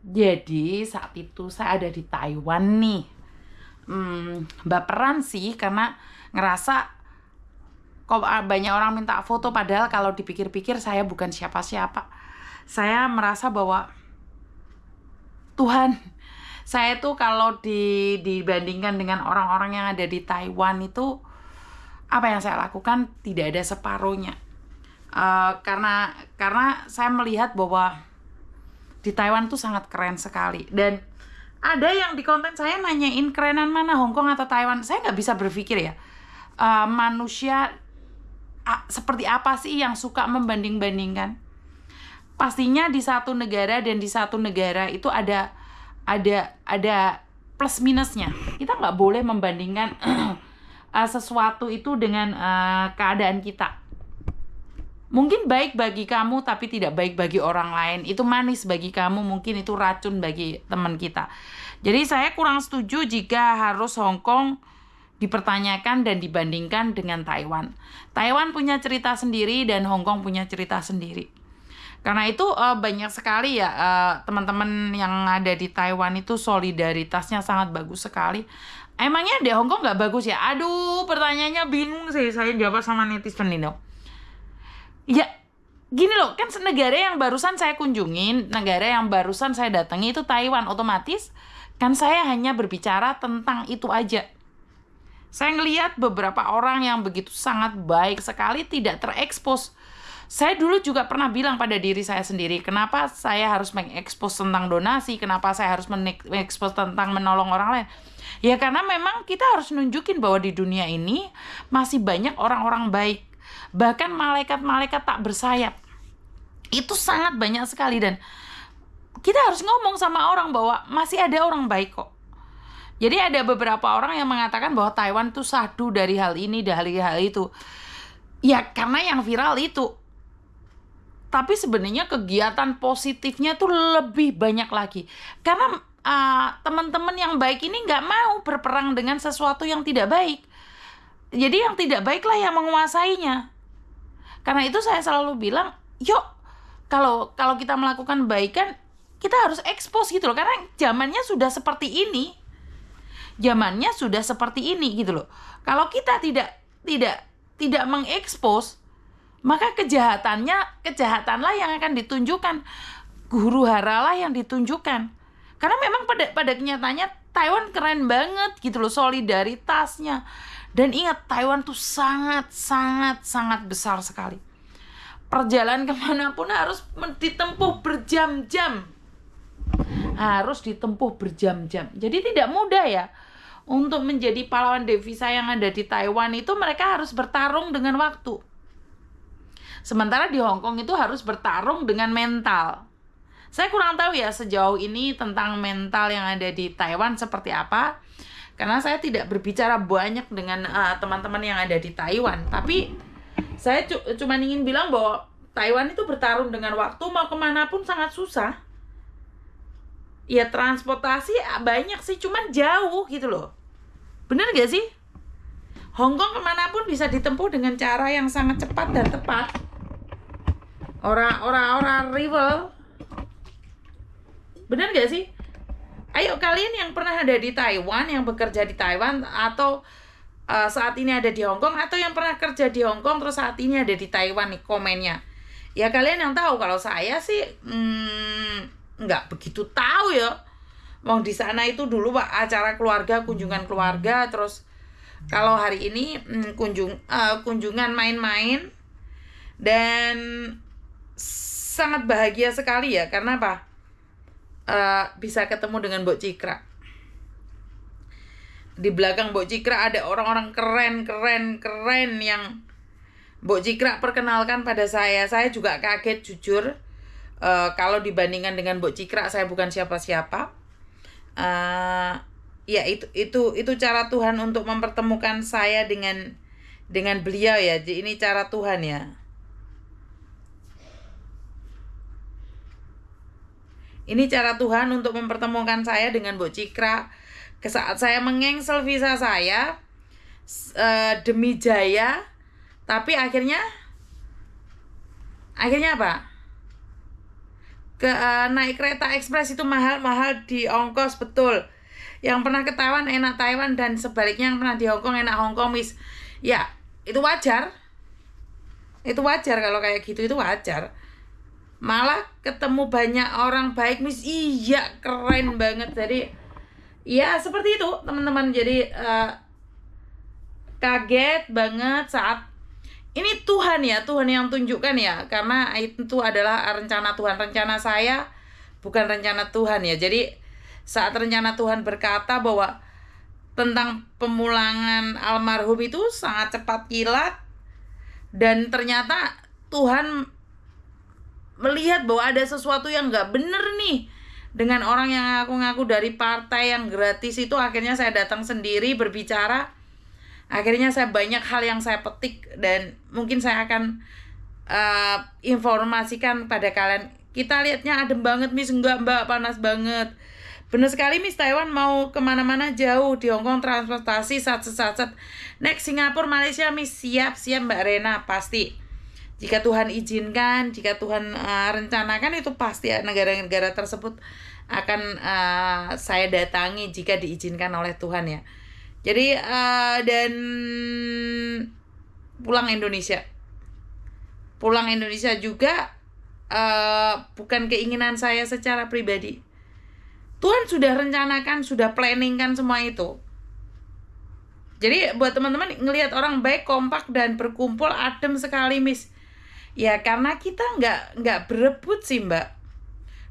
Jadi saat itu saya ada di Taiwan nih. Baperan sih karena ngerasa kok banyak orang minta foto, padahal kalau dipikir-pikir saya bukan siapa-siapa. Saya merasa bahwa Tuhan, saya tuh kalau dibandingkan dengan orang-orang yang ada di Taiwan itu, apa yang saya lakukan tidak ada separuhnya. Karena saya melihat bahwa di Taiwan tuh sangat keren sekali. Dan ada yang di konten saya nanyain kerenan mana, Hong Kong atau Taiwan. Saya nggak bisa berpikir ya, manusia seperti apa sih yang suka membanding-bandingkan. Pastinya di satu negara dan di satu negara itu ada plus minusnya. Kita nggak boleh membandingkan sesuatu itu dengan keadaan kita. Mungkin baik bagi kamu tapi tidak baik bagi orang lain. Itu manis bagi kamu, mungkin itu racun bagi teman kita. Jadi saya kurang setuju jika harus Hong Kong dipertanyakan dan dibandingkan dengan Taiwan. Taiwan punya cerita sendiri dan Hong Kong punya cerita sendiri. Karena itu banyak sekali ya teman-teman yang ada di Taiwan itu solidaritasnya sangat bagus sekali. Emangnya di Hong Kong nggak bagus ya? Aduh, pertanyaannya bingung sih saya jawab sama netizen ini. Ya, gini loh, kan negara yang barusan saya kunjungin, negara yang barusan saya datangi itu Taiwan. Otomatis kan saya hanya berbicara tentang itu aja. Saya ngelihat beberapa orang yang begitu sangat baik sekali tidak terekspos. Saya dulu juga pernah bilang pada diri saya sendiri, kenapa saya harus mengekspos tentang donasi, kenapa saya harus mengekspos tentang menolong orang lain. Ya karena memang kita harus nunjukin bahwa di dunia ini masih banyak orang-orang baik. Bahkan malaikat-malaikat tak bersayap. Itu sangat banyak sekali dan kita harus ngomong sama orang bahwa masih ada orang baik kok. Jadi ada beberapa orang yang mengatakan bahwa Taiwan tuh sadu dari hal ini, dari hal itu. Ya karena yang viral itu. Tapi sebenarnya kegiatan positifnya tuh lebih banyak lagi. Karena teman-teman yang baik ini nggak mau berperang dengan sesuatu yang tidak baik. Jadi yang tidak baiklah yang menguasainya. Karena itu saya selalu bilang, yuk kalau kita melakukan kebaikan, kita harus ekspos gitu loh. Karena zamannya sudah seperti ini. Zamannya sudah seperti ini gitu loh. Kalau kita tidak mengekspos, maka kejahatanlah yang akan ditunjukkan. Huru haralah yang ditunjukkan. Karena memang pada kenyataannya Taiwan keren banget gitu loh solidaritasnya. Dan ingat, Taiwan tuh sangat besar sekali. Perjalanan kemanapun harus ditempuh berjam-jam. Harus ditempuh berjam-jam. Jadi tidak mudah ya. Untuk menjadi pahlawan devisa yang ada di Taiwan itu mereka harus bertarung dengan waktu. Sementara di Hong Kong itu harus bertarung dengan mental. Saya kurang tahu ya sejauh ini tentang mental yang ada di Taiwan seperti apa. Karena saya tidak berbicara banyak dengan teman-teman yang ada di Taiwan. Tapi saya cuma ingin bilang bahwa Taiwan itu bertarung dengan waktu, mau kemanapun sangat susah. Ya transportasi banyak sih, cuman jauh gitu loh. Bener gak sih? Hong Kong kemanapun bisa ditempuh dengan cara yang sangat cepat dan tepat. Orang rival. Bener gak sih? Ayo kalian yang pernah ada di Taiwan, yang bekerja di Taiwan, atau saat ini ada di Hong Kong, atau yang pernah kerja di Hong Kong terus saat ini ada di Taiwan nih komennya. Ya kalian yang tahu. Kalau saya sih nggak begitu tahu ya. Wong di sana itu dulu Pak acara keluarga, kunjungan keluarga, terus kalau hari ini kunjungan main-main, dan sangat bahagia sekali ya. Karena apa? Bisa ketemu dengan Mbok Cikra. Di belakang Mbok Cikra ada orang-orang keren yang Mbok Cikra perkenalkan pada saya. Saya juga kaget jujur. Kalau dibandingkan dengan Mbok Cikra, saya bukan siapa-siapa. Ya itu cara Tuhan untuk mempertemukan saya dengan beliau ya. Jadi ini cara Tuhan ya. Ini cara Tuhan untuk mempertemukan saya dengan Mbok Cikra. Saat saya mengengsel visa saya demi jaya, tapi akhirnya apa? naik kereta ekspres itu mahal di ongkos, betul. Yang pernah ke Taiwan enak Taiwan, dan sebaliknya yang pernah di Hongkong enak Hongkong, Miss. Ya, itu wajar. Itu wajar kalau kayak gitu, itu wajar. Malah ketemu banyak orang baik, Miss. Iya, keren banget. Jadi ya seperti itu, teman-teman. Jadi kaget banget saat ini Tuhan ya, Tuhan yang tunjukkan ya, karena itu adalah rencana Tuhan. Rencana saya bukan rencana Tuhan ya. Jadi saat rencana Tuhan berkata bahwa tentang pemulangan almarhum itu sangat cepat kilat, dan ternyata Tuhan melihat bahwa ada sesuatu yang nggak bener nih dengan orang yang ngaku-ngaku dari partai yang gratis itu. Akhirnya saya datang sendiri berbicara. Akhirnya saya banyak hal yang saya petik, dan mungkin saya akan informasikan pada kalian. Kita lihatnya adem banget, Miss. Enggak, Mbak, panas banget. Benar sekali, Miss. Taiwan mau kemana-mana jauh. Di Hongkong transportasi sat. Next Singapura, Malaysia, Miss. Siap Mbak Rena, pasti. Jika Tuhan izinkan, jika Tuhan rencanakan, itu pasti negara-negara tersebut akan saya datangi jika diizinkan oleh Tuhan ya. Jadi dan pulang Indonesia juga bukan keinginan saya secara pribadi. Tuhan sudah rencanakan, sudah planningkan semua itu. Jadi buat teman-teman ngelihat orang baik, kompak dan berkumpul, adem sekali, Miss. Ya karena kita nggak berebut sih, Mbak.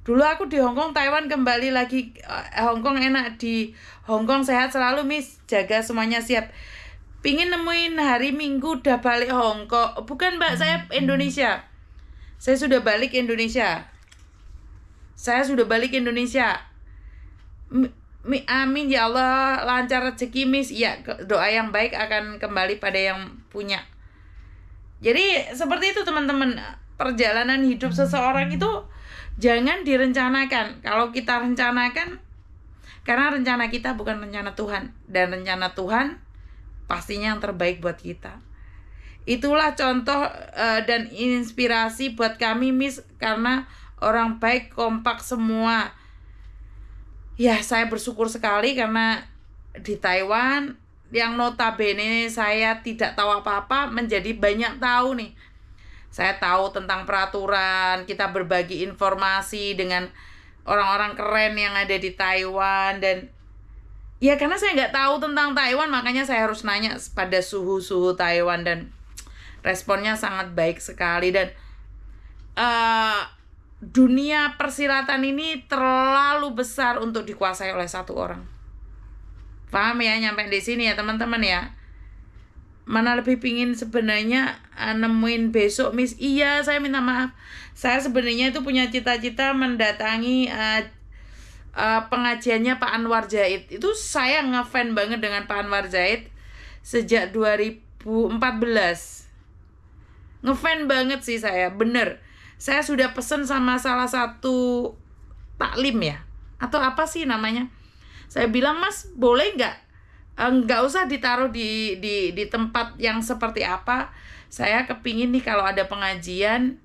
Dulu aku di Hongkong, Taiwan kembali lagi. Hongkong enak, di Hongkong sehat selalu, Miss. Jaga semuanya siap. Pingin nemuin hari Minggu udah balik Hongkong. Bukan, Mbak, saya Indonesia. Saya sudah balik Indonesia. Amin ya Allah, lancar rezeki, Miss. Ya, doa yang baik akan kembali pada yang punya. Jadi seperti itu, teman-teman. Perjalanan hidup seseorang itu jangan direncanakan. Kalau kita rencanakan, karena rencana kita bukan rencana Tuhan, dan rencana Tuhan pastinya yang terbaik buat kita. Itulah contoh dan inspirasi buat kami, Miss, karena orang baik, kompak semua. Ya, saya bersyukur sekali karena di Taiwan yang notabene saya tidak tahu apa-apa menjadi banyak tahu nih. Saya tahu tentang peraturan, kita berbagi informasi dengan orang-orang keren yang ada di Taiwan. Dan ya karena saya nggak tahu tentang Taiwan, makanya saya harus nanya pada suhu-suhu Taiwan, dan responnya sangat baik sekali. Dan dunia persilatan ini terlalu besar untuk dikuasai oleh satu orang. Paham ya, nyampe di sini ya teman-teman ya. Mana lebih pingin sebenarnya nemuin besok, Miss. Iya, saya minta maaf. Saya sebenarnya itu punya cita-cita mendatangi pengajiannya Pak Anwar Zaid. Itu saya ngefan banget dengan Pak Anwar Zaid sejak 2014. Ngefan banget sih saya, bener. Saya sudah pesen sama salah satu taklim ya, atau apa sih namanya. Saya bilang, Mas, boleh nggak usah ditaruh di tempat yang seperti apa. Saya kepingin nih kalau ada pengajian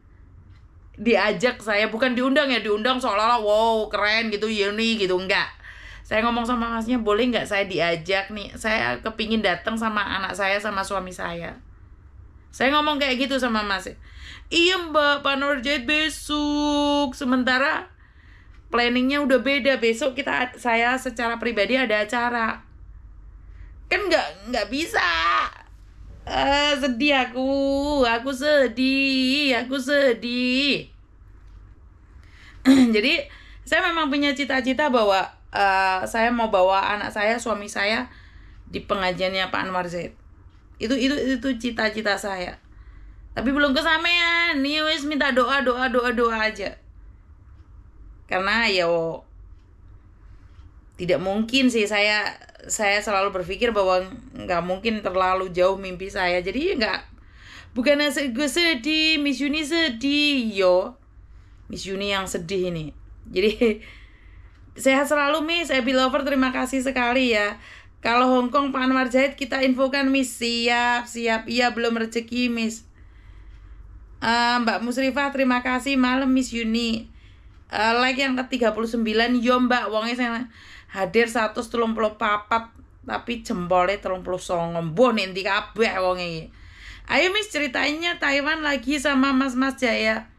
diajak saya, bukan diundang ya, diundang seolah-olah wow keren gitu, Yuni gitu, enggak. Saya ngomong sama masnya, boleh nggak saya diajak nih, saya kepingin datang sama anak saya sama suami saya. Saya ngomong kayak gitu sama mas. Iya Mbak, Pak Anwar Zaid besok. Sementara planningnya udah beda, besok saya secara pribadi ada acara. Kan nggak bisa. Sedih aku sedih. Jadi saya memang punya cita-cita bahwa saya mau bawa anak saya, suami saya di pengajiannya Pak Anwar Zaid. Itu cita-cita saya. Tapi belum kesampaian. Nih wis minta doa aja. Karena tidak mungkin sih, saya selalu berpikir bahwa nggak mungkin terlalu jauh mimpi saya. Jadi bukan gue sedih, Miss Yuni sedih Miss Yuni yang sedih ini. Jadi sehat selalu, Miss. Abby Lover, terima kasih sekali ya. Kalau Hongkong Pak Anwar Zaid kita infokan, Miss. Siap. Iya, belum rezeki, Miss. Mbak Musrifah, terima kasih. Malam, Miss Yuni. Like yang ke-39, yo Mbak wonge sing hadir 134 tapi jempolnya 39. Mbuh nek ndi kabeh wonge iki. Ayo Miss ceritainnya Taiwan lagi sama Mas Jaya.